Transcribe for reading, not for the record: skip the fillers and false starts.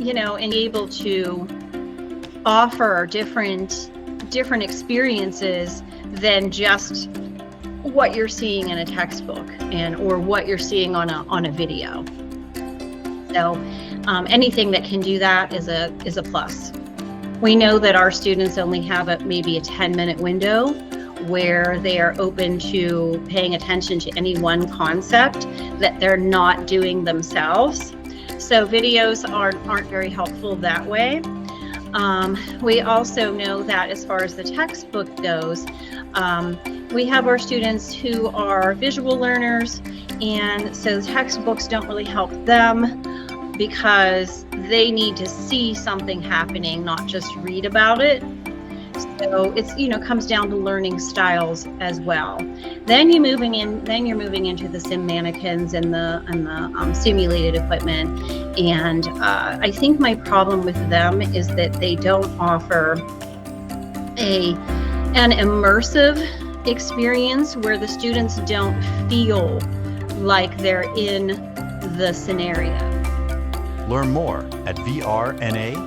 and able to offer different experiences than just what you're seeing in a textbook or what you're seeing on a video. So anything that can do that is a plus. We know that our students only have maybe a 10-minute window where they are open to paying attention to any one concept that they're not doing themselves. So videos aren't very helpful that way. We also know that as far as the textbook goes, we have our students who are visual learners, and so textbooks don't really help them because they need to see something happening, not just read about it. So it's comes down to learning styles as well. Then you're moving into the sim mannequins and the simulated equipment. And I think my problem with them is that they don't offer an immersive experience where the students don't feel like they're in the scenario. Learn more at vrna.net.